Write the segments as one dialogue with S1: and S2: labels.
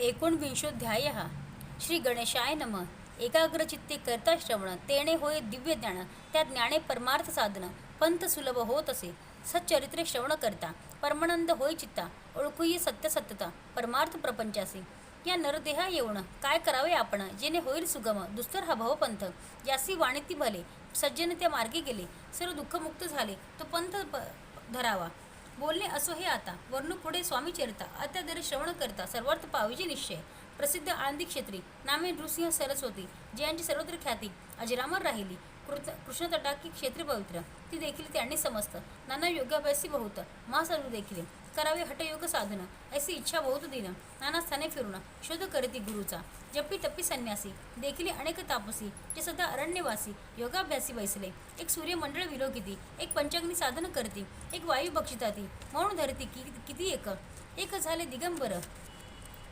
S1: एकोणविंशोऽध्यायः श्री गणेशाय नमः। एकाग्रचित्ते करता श्रवण तेणे होय दिव्य ज्ञान, त्या ज्ञाने परमार्थ साधन पंथ सुलभ होत असे। सच्चरित्रे श्रवण करता परमानंद होय चित्ता, ओळखूये सत्य सत्यता परमार्थ प्रपंचासी। या नरदेहा येऊन काय करावे आपण, जेणे होईल सुगम दुस्तर हा भवपंथ। ज्यासी वाणीती भले सज्जन त्या मार्गे गेले, सर्व दुःखमुक्त झाले तो पंथ धरावा। बोलणे असो हे आता, वर्णू पुढे स्वामी चरिता, अत्यादरे श्रवण करता सर्वार्थ पाविजे निश्चय। प्रसिद्ध आळंदी क्षेत्री नामे नृसिंह सरस्वती, जयांची सर्वत्र ख्याती अजरामर राहिली। कृष्ण तटाकी क्षेत्री पवित्र, ती देखील त्यांनी समस्त। नाना योगाभ्यासी बहुत महासाधू देखील, करावे हठयोग साधन ऐसी इच्छा बहुत दिन। नाना स्थाने फिरून शोध करती गुरुचा, जप्पी तप्पी संन्यासी देखील अनेक तापसी। जे सदा अरण्यवासी योगाभ्यासी बैसले, एक सूर्यमंडळ विलोकिती, एक पंचाग्नी साधन करती, एक वायू बक्षिताती मौन धरती। किती एक झाले दिगंबर,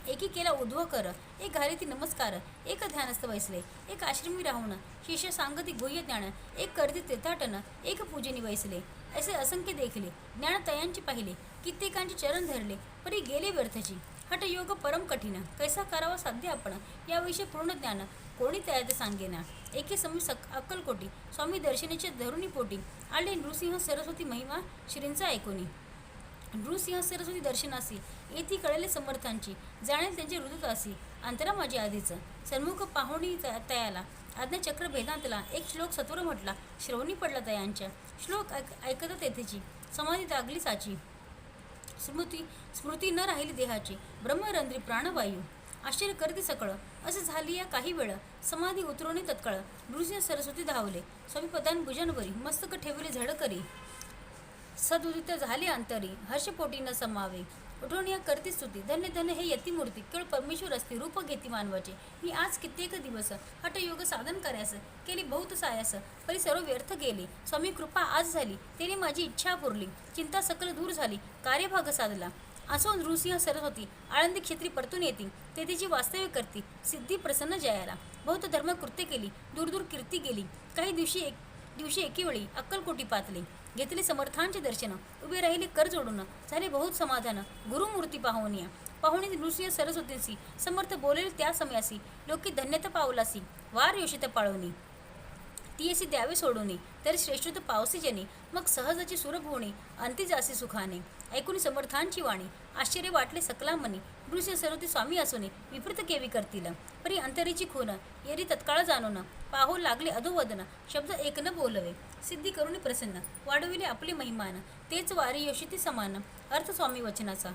S1: एकी केला उध्व कर, एक घाली ती नमस्कार, एक ध्यानस्थ बैसले, एक आश्रमी राहून शिष्य सांगती गुह्य ज्ञान, एक करती तीर्थाटन, एक पूजनी बैसले। असे असंख्य देखले ज्ञान तयांचे पाहिले, कित्येकांचे चरण धरले परी गेले व्यर्थची। हठयोग परम कठीण, कैसा करावा साध्य आपण, याविषयी पूर्ण ज्ञान कोणी तयाते सांगेना। एके समय अक्कलकोटी स्वामी दर्शनाच्या धरुणी पोटी, आले नृसिंह सरस्वती महिमा श्रींचा ऐकोनी। नृसिंह सरस्वती दर्शनासी येथे कळले समर्थांची, जाणेल त्यांचे हृदयासी अंतरा माझी आधीच। सन्मुख पाहुणी तयाला आज्ञाचक्र भेदांतला, एक श्लोक सत्वर म्हटला श्रवणी पडला तयांच्या। श्लोक ऐकता तेथेची समाधी लागली साची, स्मृती न राहिली देहाची, ब्रह्मरंध्री प्राणवायू आश्चर्य करते सकळ। असे झाली या काही वेळ, समाधी उतरवणे तत्काळ नृसिंह सरस्वती धावले। स्वामी पदान भुजांवरी मस्तक ठेवले झडकरी, सदुदित झाले अंतरी हर्षपोटी न समावे। उठवणी करती स्तुती, धन्य धन्य हे यतिमूर्ती, केवळ परमेश्वर असते रूप घेती मानवाचे। मी आज कित्येक दिवस हठयोग साधन करायस, केली बहुत सायास परी सर्व व्यर्थ गेले। स्वामी कृपा आज झाली, तेने माझी इच्छा पुरली, चिंता सकल दूर झाली, कार्यभाग साधला। असो नृसिंह सरस्वती आळंदी क्षेत्री परतून येती, तेथेची वास्तव्य करती सिद्धी प्रसन्न जयाला। बहुत धर्म कृत्य केली, दूर दूर कीर्ती गेली, काही दिवशी एकेवेळी अक्कलकोटी पातले। घेतले समर्थांचे दर्शन, उभे राहिले कर जोडून, झाले बहुत समाधान गुरुमूर्ती पाहुणी नृसिंह सरस्वतींसी समर्थ बोलेल त्या समयासी। लोकी धन्यता पावलासी वार योषित पाळवणी, ती अशी द्यावे सोडून तरी श्रेष्ठत पावसी जनी। मग सहजाची सुरभ होणे अंती जासी सुखाने, ऐकून समर्थांची वाणी आश्चर्य वाटले सकला मनी। नृसिंह सरस्वती स्वामी असोने विपरीत केवी करतील, परी अंतरीची खून येरी तत्काळ जाणून। पाहो लागले अधोवदन शब्द एक न बोलवे, सिद्धी करून प्रसन्न वाढविले आपले महिमान। तेच वारी योषिती समान अर्थ स्वामी वचनाचा।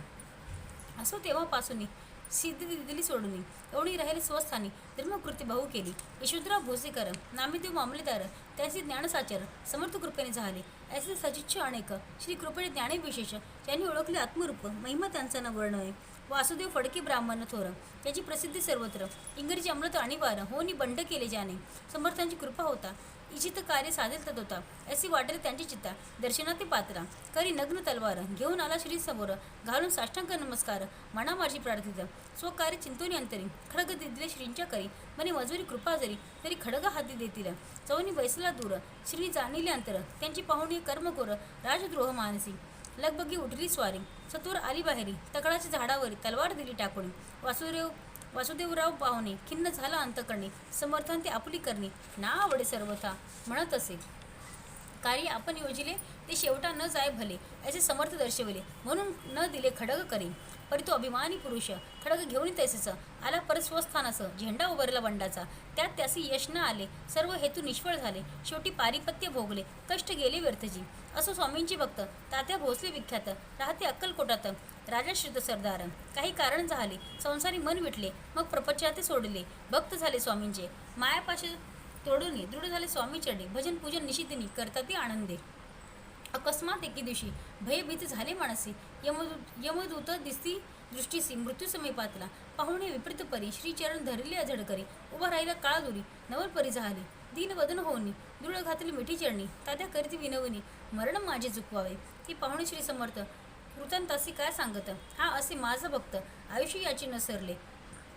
S1: असो तेव्हापासून सिद्धी दिली सोडून, एवढी राहिले स्वस्थानी धर्मकृती भाऊ केली। यशोधराव भोसेकर नामेदेव मामलेदार, त्यांचे ज्ञानसाचर समर्थ कृपेने झाले। ऐसे सचिच्छ अनेक श्री कृपेने ज्ञाने विशेष, त्यांनी ओळखले आत्मरूप महिमा त्यांचा न वर्णय। वासुदेव फडके ब्राह्मण थोर, त्याची प्रसिद्धी सर्वत्र, इंग्रजी अमृत आणीवार होनी बंड केले ज्याने। समर्थांची कृपा होता इच्छित कार्य साधेल तत होता, ऐसी वाटेल त्यांची चित्ता दर्शनाते पात्रा। करी नग्न तलवार घेऊन आला श्री समोर, घालून साष्टांग नमस्कार मना माझी प्रार्थित। स्वकार्य चिंतोनी अंतरी खडग दिले श्रींच्या करी, म्हणे मजुरी कृपा जरी तरी खडग हाती देतील। चवनी बैसला दूर श्री जाणिले अंतर, त्यांची पाहुणी कर्मकोर राजद्रोह मानसी। लगबगी उठली स्वारी सत्वर आली बाहेरी, तकडाच्या झाडावरी तलवार दिली टाकून। वासुदेवराव पाहुणे खिन्न झाला अंतकरणी, समर्थांते आपली करणी ना आवडे सर्वथा म्हणत असे। कार्य आपण योजिले ते शेवटा न जाय भले, असे समर्थ दर्शविले म्हणून न दिले खडग करी। परी तो अभिमानी पुरुष खडग घेऊन तैसेच आला परत स्वस्थानास, झेंडा उभारला बंडाचा, त्यात त्यासी यश न आले, सर्व हेतू निष्फळ झाले। शेवटी पारिपत्य भोगले कष्ट गेले व्यर्थजी। असो स्वामींची भक्त तात्या भोसले विख्यात, राहते अक्कलकोटात राजाश्रित सरदार। काही कारण झाले संसारी मन विटले, मग प्रपंचाते सोडले, भक्त झाले स्वामींचे मायापाशी तोडून दृढ झाले स्वामी चरणी। भजन पूजन निशिदिनी करता ते आनंदे। अकस्मात एके दिवशी भयभीत झाले मानसी, यमदूत दिसती दृष्टीसी मृत्यू समीपातला। पाहुणे विपरीत परी श्रीचरण धरले अझडकरी, उभा राहिला काळा दुरी नवल परी झाली। दीनवदन होऊनी दृढ घातली मिठी चरणी, तात्या करीती विनवणी मरण माझे चुकवावे। ती पाहुणे श्री समर्थ वृत्तांतासी काय सांगत, हा असे माझा भक्त आयुष्य याची न सरले।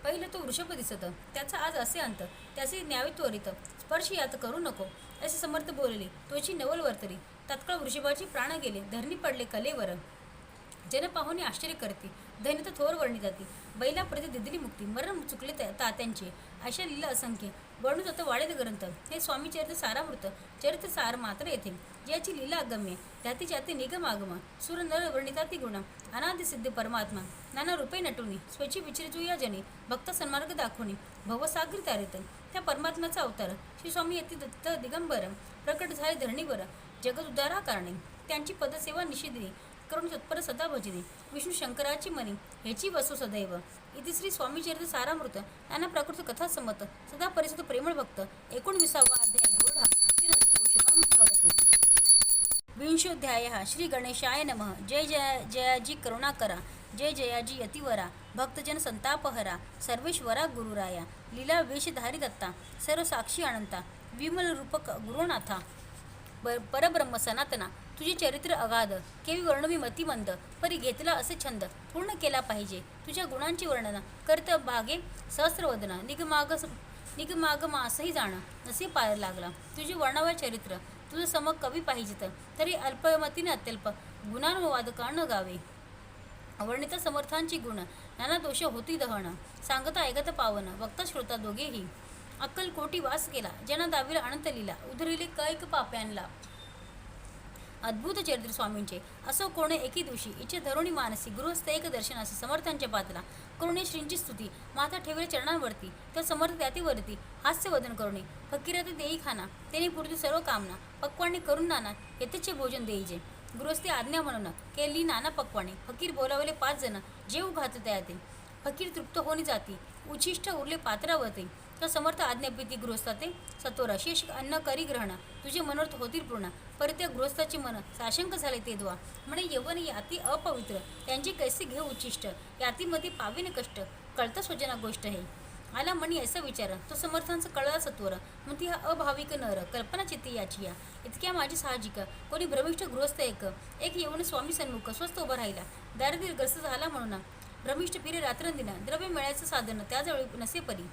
S1: पहिलं तो वृषभ दिसत, त्याचा आज असे अंत, त्याचे न्यावे त्वरित स्पर्श यात करू नको, असे समर्थ बोलले तोची नवल वर्तरी। तत्काळ वृषभाचे प्राण गेले, धरणी पडले कलेवर। जन पाहुणे आश्चर्य करती, धन्यता थोर वर्णिताती बैला प्रति दिदली मुक्ती मरण चुकले तात्यांचे अशा लीला असंख्य वर्णून जातं वाढेत ग्रंथ हे स्वामी चरित्र सारामृत चरित्र सार मात्र येथे याची लीला अगम्य त्याती जाती निगम आगम सुर नर वर्णिताती गुण अनादि सिद्ध परमात्मा नाना रूपे नटुनी स्वची विचरितू या जनी भक्त सन्मार्ग दाखवणे भवसागरी तारित त्या परमात्म्याचा अवतार श्री स्वामी यती दत्त दिगंबर प्रकट झाले धरणीवर जगत उद्धारा कारणे त्यांची पदसेवा निषेधिनी करून तत्पर सदा भजने विष्णू शंकराची मनी ह्याची वसू सदैव इति श्री स्वामी चरित्र सारामृत नाना प्राकृत कथा समत सदा परिसुत प्रेमळ भक्त 19वा अध्याय गोढा श्रीरस्तु शुभं भवतु. विंशोध्यायः श्री गणेशाय नमः. जय जय जयाजी करुणाकरा जय जयाजी यतिवरा भक्तजन संतापहरा सर्वेश्वरा गुरुराया लीला वेशधारी दत्ता सर्व साक्षी अनंता विमल रूपक गुरुनाथा परब्रह्म सनातना तुझे चरित्र अगाध केवी वर्णवी मतिमंद परी घेतला असे छंद पूर्ण केला पाहिजे तुझ्या गुणांचे वर्णन करत भागे सहस्रवदन निगमागमासही जाणं नसे पार लागला तुझे वर्णावा चरित्र तुझं समक कवी पाहिजेत तरी अल्पमतीने अत्यल्प गुणानुवादकान गावे अवर्णित समर्थांची गुण नाना दोष होती दहन सांगता ऐकत पावन वक्ता श्रोता दोघेही अक्कल कोटी वास केला ज्यांना दावीला अनंत लीला उधरिले कैक पाप्यांना अद्भुत चरित्र स्वामींचे असो कोणे एकी दिवशी इच्छे धरुणी मानसी गृहस्थ एक दर्शनासी समर्थांच्या पातला करुणे श्रींची स्तुती माता ठेवले चरणांवरती त्या समर्थ त्यातीवरती हास्यवदन करुणे फकीरात देई खाना त्यांनी पुरती सर्व कामना पक्वाने करून नाना यथेचे भोजन देईजे गृहस्थी आज्ञा म्हणून केली नाना पक्वाने फकीर बोलावले 5 जण जेव घात त्याते फकीर तृप्त होणी जाती उच्छिष्ट उरले पात्रावते तर समर्थ आज्ञापिती गृहस्थाते सत्वरा शेष अन्न करी ग्रहण तुझे मनोर्थ होतील पूर्ण पर त्या गृहस्थाचे मन साशंक झाले ते द्वा म्हणे यवन याती अपवित्र त्यांची कैसे घेऊ उच्चिष्ट यातीमध्ये पाविन कष्ट कळता स्वजना गोष्ट आहे आला म्हणी ऐसा विचार तो समर्थांचा कळला सत्वर म्हणती हा अभाविक नर कल्पना चित्ती याची या इतक्या माझी साहजिक कोणी भ्रमिष्ठ गृहस्थ एक येऊन स्वामी सन्मुख स्वस्त उभा राहिला दारिद्र्य ग्रस्त झाला म्हणून भ्रमिष्ठ फिरे रात्रंदिन द्रव्य मिळायचं साधन त्याजवळ नसे परी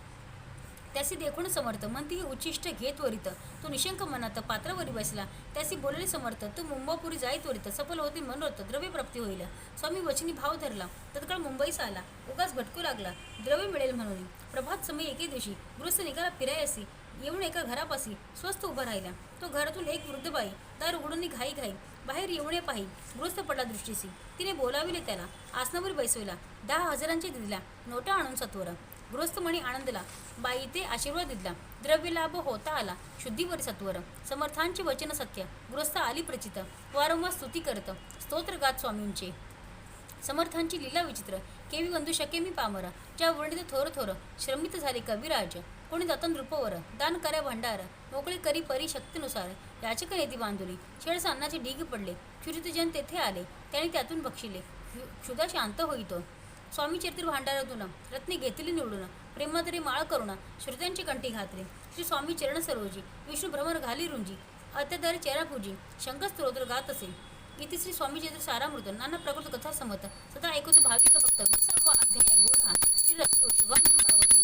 S1: त्यासी देखून समर्थ म्हणती ही उच्चिष्ट घे त्वरित तो निशंक मनात पात्रावरी बसला त्यासी बोलले समर्थ तू मुंबापुरी जाई त्वरित सफल होती मनोरथ द्रव्य प्राप्ती होईल स्वामी वचनी भाव धरला तत्काळ मुंबईस आला उगाच भटकू लागला द्रव्य मिळेल म्हणून प्रभात समय एके दिवशी गृहस्थ निघाला फिरायसी येऊन एका घरापाशी स्वस्त उभा राहिला तो घरातून एक वृद्ध बाई दार उघडून घाई बाहेर येऊने पाही गृहस्थ पडला दृष्टीसी तिने बोलाविले त्याला आसनावर बैसविला 10,000 दिला नोटा आणून सत्वर गृहस्थ म्हणे आनंदला बाई ते आशीर्वाद दिला द्रव्य लाभ होता आला शुद्धीवर सत्वर समर्थांचे वचन सत्य गृहस्थ आली प्रचित वारंवार स्तुती करत स्तोत्र गात स्वामींचे समर्थांची लीला विचित्र केवी वंदू शके मी पामर ज्या वर्णित थोर श्रमित झाले कविराज कोणी दत्तन रूपवर दान कऱ्या भंडार मोकळे करी परी शक्तीनुसार याचक नेती बांधुली शेळस अन्नाचे ढीग पडले क्षुरितजन तेथे आले त्याने त्यातून बक्षिले क्षुधा शांत होईतो स्वामी चरित्र भांडारातून रत्ने घेतली निवडून प्रेमातरी माळ करुण श्रुत्यांची कंठी घातली श्री स्वामी चरण सरोजी विष्णू भ्रमर घाली रुंजी अत्याधारी चेरापूजी शंकर स्तोत्र गात असे इथे श्री स्वामी चरित्र सारामृत नाना प्रकृत कथा समत सदा ऐकतो भाविक भक्त 20वा अध्याय गोढा श्रीरस्तु शुभं भवतु.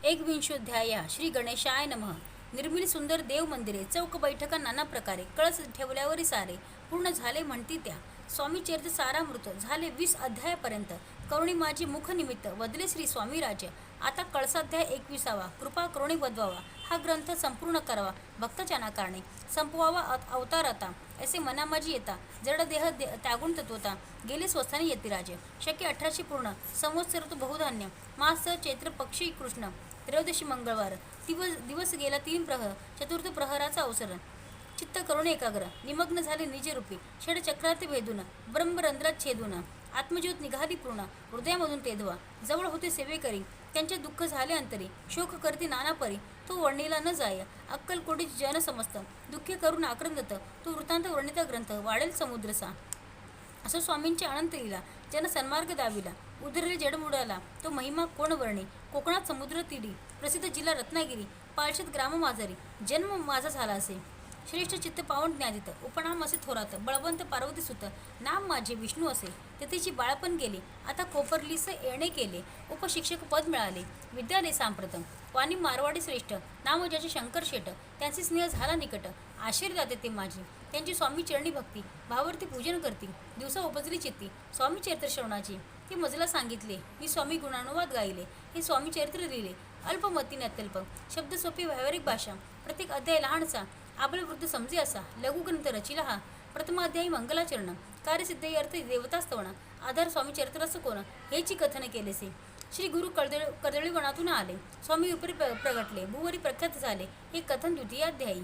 S1: 21 श्री गणेशाय नमः. निर्मिली सुंदर देव मंदिरे चौक बैठका नाना प्रकारे कळस ठेवल्यावरी सारे पूर्ण झाले म्हणती त्या स्वामी चरित्र सारामृत झाले 20 अध्यायापर्यंत करुणी माझी मुख निमित्त वदले श्री स्वामी राज्य आता कळसाध्याय 21वा कृपा करुणी वदवावा हा ग्रंथ संपूर्ण करावा भक्तजना कारणे संपवावा अवतार आता असे मना माझी येता जड देह त्यागून तत्वता गेले स्वस्थानी येते राजे शक्य 1800 पूर्ण संवत्सर तो बहुधान्य मास चैत्र पक्षी कृष्ण त्रयोदशी मंगळवार दिवस गेला 3 प्रहर चतुर्थ प्रहराचा अवसर चित्त करुण एकाग्र निमग्न झाले निजरूपी षडचक्रात भेदून ब्रह्मरंध्रात छेदून आत्मज्योत निघाली पूर्ण हृदयामधून तेधवा जवळ होते सेवेकरी त्यांचे दुःख झाले अंतरी शोक करते नाना परी तो वर्णिला न जाय अक्कलकोटीची जन समस्त दुःखे करून आक्रंदत तो वृत्तांत वर्णिता ग्रंथ वाढेल समुद्रसा असं स्वामींचे अनंत लीला जन सन्मार्ग दाविला उधरले जडमुडाला तो महिमा कोण वर्णे कोकणात समुद्र तिडी प्रसिद्ध जिल्हा रत्नागिरी पाळशेत ग्राम माझारी जन्म माझा झाला असे श्रेष्ठ चित्त पावन ज्ञादित उपनाम असे थोरात बळवंत पार्वती सुत नाम माझे विष्णू असे तेथेची बाळपण गेले आता कोपरलीस येणे केले उपशिक्षक पद मिळाले विद्यालय सांप्रतम वाणी मारवाडी श्रेष्ठ नाम ज्याचे शंकर शेट त्यांचे स्नेह झाला निकट आशीर्वाद ते माझी त्यांची स्वामी चरणी भक्ती भावार्थी पूजन करती दिवसा उपजली चित्ती स्वामी चरित्र श्रवणाची हे मजला सांगितले. मी स्वामी गुणानुवाद गायले. हे स्वामी चरित्र लिहिले. अल्पमतीने अत्यल्प शब्द सोपी व्यावहारिक भाषा. प्रत्येक अध्याय लहानसा आपला वृद्ध समजे असा. लघुग्रंथ रचिला हा. प्रथमाध्यायी मंगलाचरण. कार्यसिद्धई अर्थ देवतास्तवण. आधार स्वामी चरित्राचं कोण हेची कथन केलेसे. श्री गुरु कर्दळी वनातून आले. स्वामी उपरी प्रगटले. भूवरी प्रख्यात झाले. हे कथन द्वितीयाध्यायी.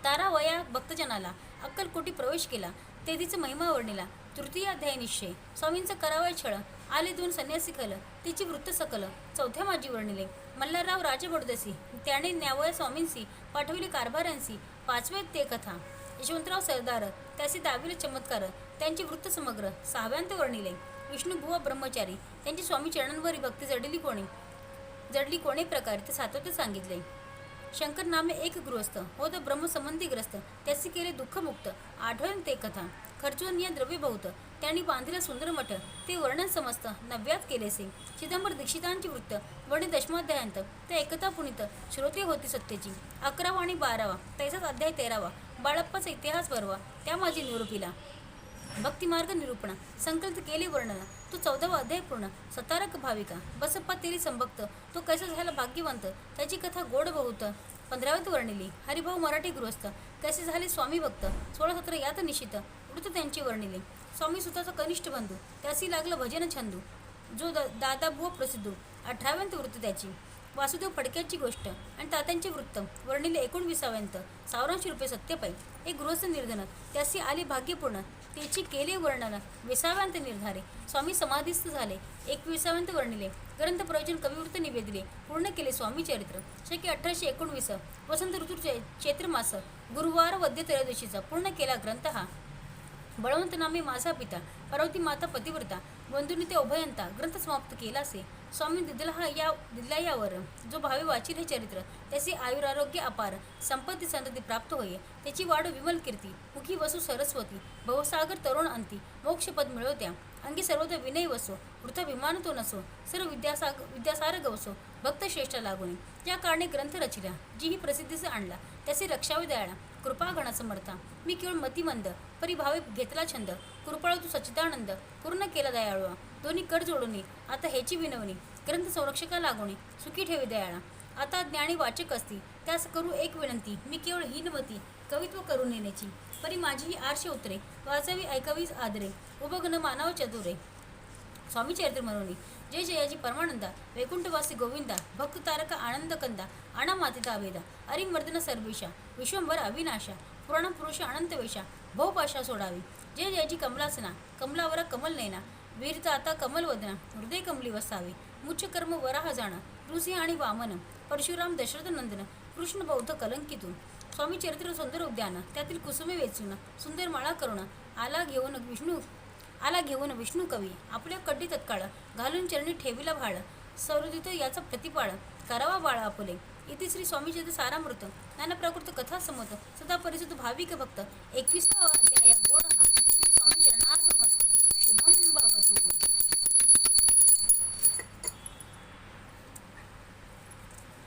S1: तारावया भक्तजनाला अक्कलकोटी प्रवेश केला. तेथीच महिमा वर्णिला. तृतीयाध्याय निश्चय. स्वामींचा करावा छळ. आले 2 संन्यासी खल. तिची वृत्त सकल. चौथ्या माजी वर्णिले. मल्हारराव राजे बडोदेसी. त्याने न्यावया स्वामींसी पाठविले कारभाऱ्यांसी. 5व्यात ते कथा. यशवंतराव सरदार त्याचे दाविले चमत्कार. त्यांची वृत्त समग्र. 6व्यांत वर्णिले. विष्णुबुवा ब्रह्मचारी. त्यांची स्वामी चरणांवरी भक्ती जडली कोणे प्रकारे ते 7व्यात सांगितले. शंकर नामे एक गृहस्थ होत ब्रह्मसंबंधी ग्रस्त. त्याचे केले दुःखमुक्त. 8व्यात ते कथा. खर्चून द्रव्य बहुत. त्यांनी बांधिला सुंदर मठ. ते वर्णन समस्त 9व्यात केलेसे. चिदंबर दीक्षितांची वृत्त वर्णित 10माध्यायांत. त्या एकता पुनित श्रोते होती सत्तेची. 11वा आणि 12वा तैसाच अध्याय 13वा. बाळप्पाचा इतिहास भरवा. त्या माझी निरूपिला. भक्तिमार्ग निरूपण संकलित केले वर्णन. तो 14वा अध्याय पूर्ण. सतारक भाविका बसप्पा तेरी संभक्त. तो कैसा झाला भाग्यवंत. त्याची कथा गोड बहुत. 15व्यात वर्णिली. हरिभाऊ मराठी गृहस्थ. कैसे झाले स्वामी भक्त. 16-17 यात निशित वृत्त त्यांची वर्णिले. स्वामी सुताचा कनिष्ठ बंधू. त्यासी लागला भजन छंदू. जो दादाबुवा प्रसिद्धू. 18व्यांत वृत्त त्याची. वासुदेव फडक्याची गोष्ट आणि तात्यांचे वृत्त वर्णिले. 19व्यांत. सावरांश रुपये सत्यपाई. एक गृहस्थ निर्धन. त्यासी आले भाग्यपूर्ण. त्याची केले वर्णन. 20व्यांत निर्धारे. स्वामी समाधीस्थ झाले. 21व्यांत वर्णिले. ग्रंथ प्रयोजन कविवृत्त निवेदिले. पूर्ण केले स्वामी चरित्र. शके 1819. वसंत ऋतू चैत्र मास. गुरुवार वद्य त्रयोदशीचा पूर्ण केला ग्रंथ हा. बळवंत नामे माझा पिता. पार्वती माता पतिव्रता. बंधुनी ते उभयंता. ग्रंथ समाप्त केलासे. स्वामी दिदला यावर जो भावे वाचील हे चरित्र. त्याचे आयुरारोग्य अपार. संपत्ती संतती प्राप्त होय. त्याची वाढ विमल कीर्ती. मुखी वसू सरस्वती. भवसागर तरुण अंती. मोक्षपद मिळवत्या. अंगी सर्वत्र विनय वसो. वृथाभिमान तो नसो. सर्व विद्यासार गवसो. भक्त श्रेष्ठ लागुनी. या कारणे ग्रंथ रचिला. जी ही प्रसिद्धीस आणला. त्याचे रक्षावे दयाळा. कृपागणा समर्था. मी केवळ मतिमंद. परिभावे घेतला छंद. कृपाळू तू सच्चिदानंद. पूर्ण केला दयाळू. दोन्ही कड जोडून आता ह्याची विनवणी. ग्रंथ संरक्षका लागुनी. सुखी ठेवी दयाळा. आता ज्ञानी वाचक असती. त्यास करू एक विनंती. मी केवळ हीनमती. कवित्व करून नेण्याची. परी माझी ही आर्ष उतरे. वाचावी ऐकावीच आदरे. उभगन मानाव चतुरे. स्वामी चरित्र म्हणून. जय जयाजी परमानंदा. वैकुंठवासी गोविंदा. भक्त तारका आनंद कंदा. आणा मातिता वेदा. अरिमर्दन सर्वेशा. विश्वंभर अविनाशा. पुराण पुरुष अनंत वेशा. बहुपाशा सोडावी. जय जयाजी कमलासना. कमलावरा कमल नयना. वीरता आता कमल वदना. हृदय कमली वसावे. मुच्च कर्म वराह जाण. नृसिंह आणि वामन. परशुराम दशरथ नंदन. कृष्ण बौद्ध कलंकितून. स्वामी चरित्र सुंदर उद्यान. त्यातील कुसुमे वेचून. सुंदर माळा करुण. आला घेऊन विष्णू कवी. आपल्या कड्डी तत्काळ. घालून चरणी ठेविला भाळ. सौरदित याचा प्रतिपाळ. करावा बाळ आपुले. इथे श्री स्वामी चरित्र सारामृत. नाना प्रकृत कथा समत. सदा परिचित भाविक भक्त. 21वा अध्याय गोड हा. श्री स्वामी चरणार्पणमस्तु. शुभम भवतु.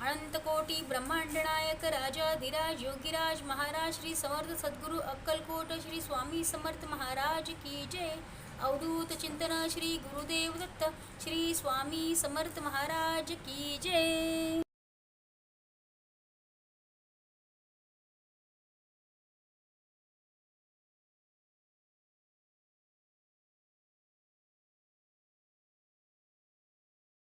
S1: अनंतकोटी ब्रह्मांड नायक राजाधिराज योगीराज महाराज श्री समर्थ सद्गुरु अक्कलकोट श्री स्वामी समर्थ महाराज की जय. अवधूत चिंतन श्री गुरुदेव दत्त श्री स्वामी समर्थ महाराज की जय.